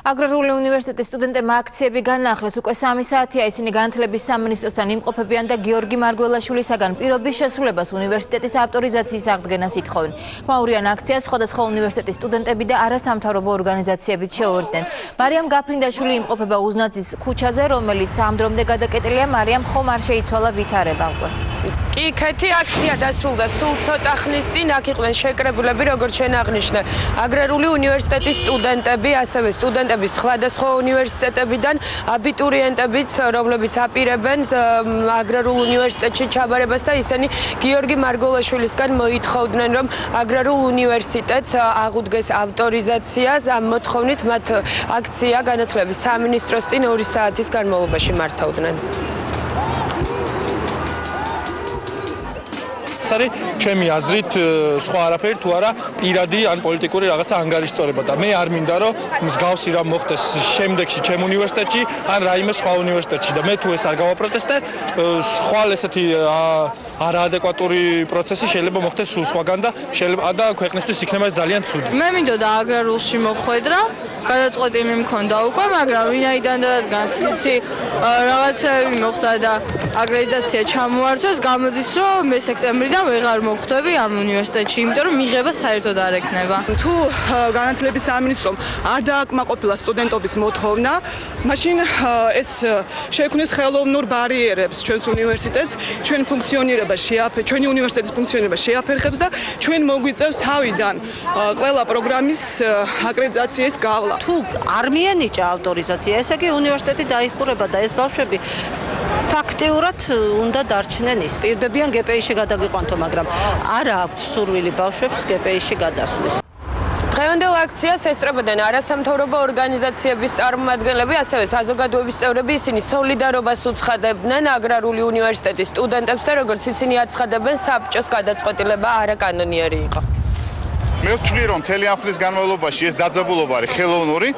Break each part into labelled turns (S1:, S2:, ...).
S1: აგრარული უნივერსიტეტის სტუდენტებმა აქციები განაახლეს. უკვე 3 საათია ისინი განათლების სამინისტროსთან იმყოფებიან და გიორგი მარგველაშვილისაგან პირობის შესრულებას უნივერსიტეტის ავტორიზაციის აღდგენას ითხოვენ. მაურიან აქციას სხვადასხვა უნივერსიტეტის სტუდენტები და არასამთავრობო ორგანიზაციებიც შეუერთდნენ. მარიამ გაფრინდაშვილი იმყოფება უზნაძის ქუჩაზე, რომელიც ამ დრომდე გადაკეტილია. მარიამ, ხომ არ შეიცვალა ვითარება უკვე?
S2: კი, ქეთი აქცია დასრულდა სულ ცოტა ხნის წინ. აქ იყვნენ შეკრებულები, როგორც შენ აღნიშნე, აგრარული უნივერსიტეტის სტუდენტები, ასევე სტუდენტების სხვადასხვა უნივერსიტეტებიდან, აბიტურიენტებიც, რომლებიც აპირებენ აგრარულ უნივერსიტეტში ჩაბარებას და ისინი გიორგი მარგველაშვილისგან მოითხოვდნენ, რომ აგრარულ უნივერსიტეტს აღუდგეს ავტორიზაციას. ამ მოთხოვნით მათ აქცია განათლების სამინისტროს წინ 2 საათის განმავლობაში მართავდნენ.
S3: ჩემი აზრით სხვა არაფერი თუ არა პირადი ან პოლიტიკური რაღაცა ანგარიშწორება და მე არ მინდა რომ მსგავსი რამ მოხდეს შემდეგში ჩემ უნივერსიტეტში ან რაიმე სხვა უნივერსიტეტში და მე თუ ეს არ გავაპროტესტე ხვალ ესეთი არაადეკვატური პროცესი შეიძლება მოხდეს სულ სხვაგან და შეიძლება და ქვეყნისთვის იქნება ძალიან ცუდი.
S4: მე მინდოდა აგრარულში მოხვედრა, გადაწყვეტილი მქონდა უკვე, მაგრამ ვინაიდან რადგან ციცი რაღაცები მოხდა და აკრედიტაცია ჩამოართვეს, გამოდის რომ მე სექტემბრიდან ვეღარ მოხვდები ამ უნივერსიტეტში, იმიტომ რომ მიღება საერთოდ არ ექნება.
S5: თუ განათლების სამინისტრომ არ დააკმაყოფილა სტუდენტობის მოთხოვნა, მაშინ ეს შეექმნეს ხელოვნურ ბარიერებს ჩვენს უნივერსიტეტს, ჩვენი უნივერსიტეტის ფუნქციონირება შეაფერხებს და ჩვენ მოგვიწევს თავიდან ყველა პროგრამის აკრედიტაციის გავლა.
S6: თუ არ მიენიჭა ავტორიზაცია, ესე იგი უნივერსიტეტი დაიხურება და ეს ბავშვები ფაქტიურად უნდა დარჩნენ ის. პირდებიან GPI-ში გადაგიყვანთო, მაგრამ არა აქვთ სურვილი ბავშვებს GPI-ში გადასვლის.
S2: დღევანდელ აქციას ესწრებოდნენ არასამთავრობო ორგანიზაციების წარმომადგენლები, ასევე საზოგადოების წევრები. ისინი სოლიდარობას უცხადებდნენ აგრარული უნივერსიტეტის სტუდენტებს და როგორც ისინი აცხადებენ, საბჭოს გადაწყვეტილება არაკანონიერი იყო.
S7: მე ვთვლი რომ მთელი ამ ხნის განმავლობაში ეს დაძაბულობა არის ხელოვნური.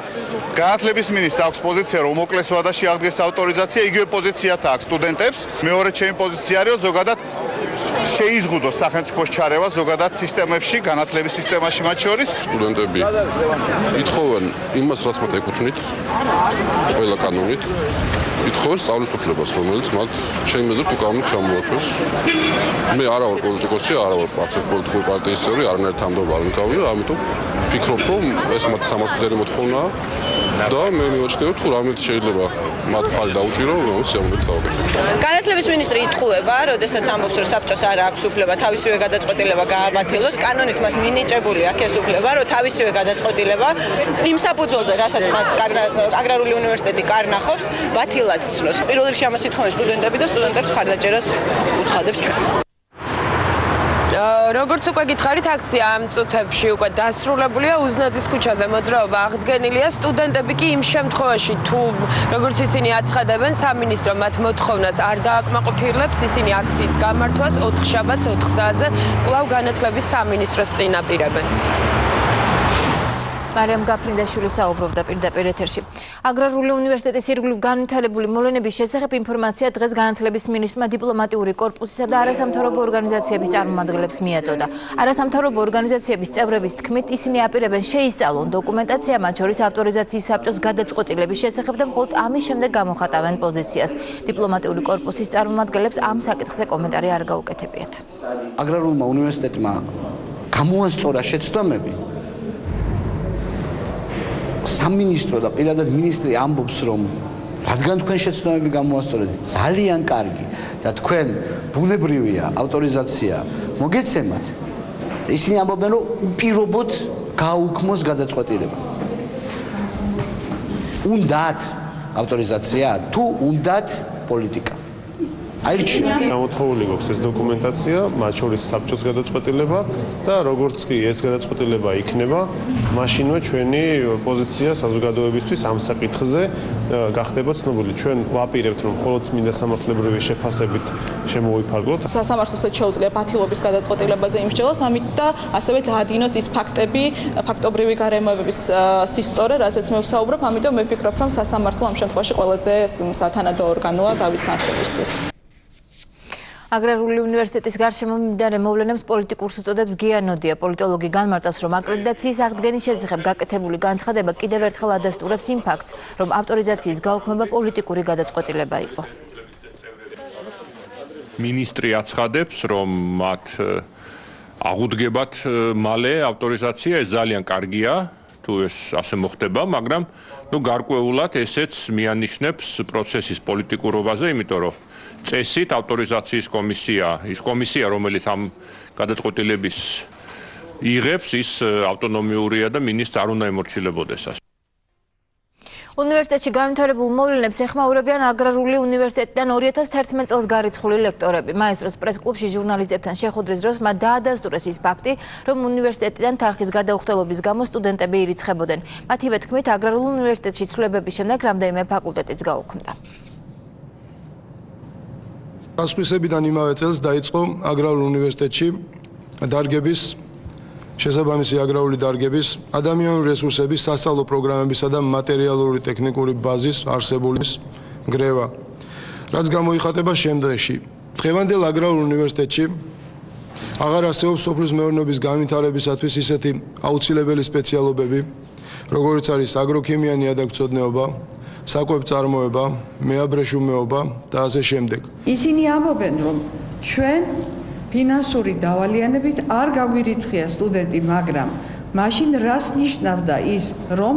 S7: განათლების მინისტრს აქვს პოზიცია რომ უმოკლეს ვადაში აღდგეს ავტორიზაცია, იგივე პოზიციათ აქვს სტუდენტებს. მეორე ჩემი პოზიცია არის ზოგადად შეიზღუდოს სახელმწიფოს ჩარევა ზოგადად სისტემებში, განათლების სისტემაში მათ შორის.
S8: სტუდენტები ითხოვენ იმას, რაც მათ ეკუთვნით, ყველა კანონით. ითხოვენ სწავლის უფლებას, რომელიც მათ ჩემი აზრით უკანონოდ ჩამოართვეს. მე არა ვარ პოლიტიკოსი, არა ვარ პოლიტიკური პარტიის წევრი, არანაირ თანამდებობა არ მქავია, ამიტომ ვფიქრობ, რომ ეს მათ სამართლიანი მოთხოვნაა და მე მივაჩნევ, თუ რამეთ შეიძლება მათ ხალი დაუჭირო, რომელიც სიამოვნებით გავაკეთებთ.
S6: განათლების მინისტრი იტყუება, როდესაც ამბობს, რომ საბჭოს არ აქვს უფლება თავისივე გადაწყვეტილება გააბათილოს, კანონით მას მინიჭებული აქვს ეს უფლება, რომ თავისივე გადაწყვეტილება იმ საფუძველზე, რასაც მას აგრარული უნივერსიტეტი კარნახობს, ბათილად ცნოს. პირველ რიგში ამას ითხოვენ სტუდენტები და სტუდენტებს მხარდაჭერას უცხადებთ ჩვენც.
S2: როგორც უკვე გითხარით, აქცია ამ წუთებში უკვე დასრულებულია. უზნაძის ქუჩაზე მოძრაობა აღდგენილია. სტუდენტები კი იმ შემთხვევაში, თუ როგორც ისინი აცხადებენ, სამინისტრო მათ მოთხოვნას არ დააკმაყოფილებს, ისინი აქციის გამართვას 4 შაბათს 4 საათზე კვლავ განათლების სამინისტროს წინ აპირებენ.
S1: მარიამ გაფრინდაშვილი საუბრობდა პირდაპირ ეთერში. აგრარული უნივერსიტეტის ირგვლივ განვითარებული მოვლენების შესახებ ინფორმაცია დღეს განათლების მინისტრმა დიპლომატიური კორპუსისა და არასამთავრობო ორგანიზაციების წარმომადგენლებს მიაწოდა. არასამთავრობო ორგანიზაციების წევრების თქმით, ისინი აპირებენ შეისწავლონ დოკუმენტაცია, მათ შორის ავტორიზაციის საბჭოს გადაწყვეტილების შესახებ და მხოლოდ ამის შემდეგ გამოხატავენ პოზიციას. დიპლომატიური კორპუსის წარმომადგენლებს ამ საკითხზე კომენტარი არ გაუკეთებიათ.
S9: აგრარულმა უნივერსიტეტმა გამოასწორა შეცდომები. სამინისტრო და პირადად მინისტრი ამბობს, რომ რადგან თქვენ შეცდომები გამოასწორეთ, ძალიან კარგი და თქვენ ბუნებრივია ავტორიზაცია მოგეცემათ. ისინი ამბობენ, რომ უპირობოდ გააუქმოს გადაწყვეტილება. უნდათ ავტორიზაცია თუ უნდათ პოლიტიკა.
S10: გამოთხოვილი გვაქვს ეს დოკუმენტაცია, მათ შორის საბჭოს გადაწყვეტილება და როგორც კი ეს გადაწყვეტილება იქნება, მაშინვე ჩვენი პოზიცია საზოგადოებისთვის ამ საკითხზე გახდება ცნობილი. ჩვენ ვაპირებთ, რომ მხოლოდ წმინდა სამართლებრივი შეფასებით შემოვიფარგლოთ.
S11: სასამართლოსაც შეუძლია ბათილობის გადაწყვეტილებაზე იმსჯელოს, ამით და ასევე დაადგინოს ის ფაქტები, ფაქტობრივი გარემოებების სისწორე, რასაც მე ვსაუბრობ, ამიტომ მე ვფიქრობ, რომ სასამართლო ამ შემთხვევაში ყველაზე სათანადო ორგანოა დავის განხილვისთვის.
S1: აგრარული უნივერსიტეტის გარშემო მიმდინარე მოვლენებს პოლიტიკურს უწოდებს გიანოდია. პოლიტოლოგი განმარტავს, რომ აკრედიტაციის აღდგენის შესახებ გაკეთებული განცხადება კიდევ ერთხელ ადასტურებს იმ ფაქტს, რომ ავტორიზაციის გაუქმება პოლიტიკური გადაწყვეტილება იყო.
S12: მინისტრი აცხადებს, რომ მათ აღუდგებათ მალე ავტორიზაცია, ეს ძალიან კარგია, თუ ეს ასე მოხდება, მაგრამ გარკვეულად ესეც მიანიშნებს პროცესის პოლიტიკურობაზე, იმიტომ რომ წესით ავტორიზაციის კომისია, ის კომისია, რომელიც ამ გადაწყვეტილების იღებს, ის ავტონომიურია და მინისტრს არ უნდა ემორჩილებოდეს.
S1: უნივერსიტეტში განვითარებულ მოვლენებს ეხმაურებიან აგრარული უნივერსიტეტიდან 2011 წელს გარიცხული ლექტორები. მაესტროს პრეს-კლუბში ჟურნალისტებთან შეხვედრის დროს მათ დაადასტურეს ის ფაქტი, რომ უნივერსიტეტიდან თანხის გადაუხდელობის გამო სტუდენტები ირიცხებოდნენ. მათივე თქმით, აგრარულ უნივერსიტეტში ცვლილებების შემდეგ რამდენიმე ფაკულტეტიც გაუქმდა.
S13: პასუხისებიდან იმავე წელს დაიწყო აგრარულ უნივერსიტეტში დარგების შესაბამისი აგრარული დარგების ადამიანური რესურსების სასწავლო პროგრამებისა და მატერიალური ტექნიკური ბაზის არსებობის გრევა, რაც გამოიხატება შემდეგში. დღევანდელ აგრარულ უნივერსიტეტში აღარ არსებობს სოფლის მეურნეობის განვითარებისათვის ისეთი აუცილებელი სპეციალობები, როგორიც არის აგროქიმია, ნიადაგწოდნეობა, საკვებწარმოება, მეაბრეშუმეობა და ასე შემდეგ.
S14: ისინი ამბობენ, რომ ჩვენ ფინანსური დავალიანებით არ გაგვირიცხია სტუდენტი, მაგრამ მაშინ რას ნიშნავდა ის, რომ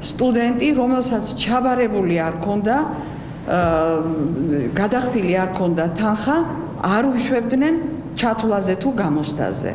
S14: სტუდენტი, რომელსაც ჩაბარებული არ ქონდა, გადახდილი არ ქონდა თანხა, არ უშვებდნენ ჩათვლაზე თუ გამოსტაზე.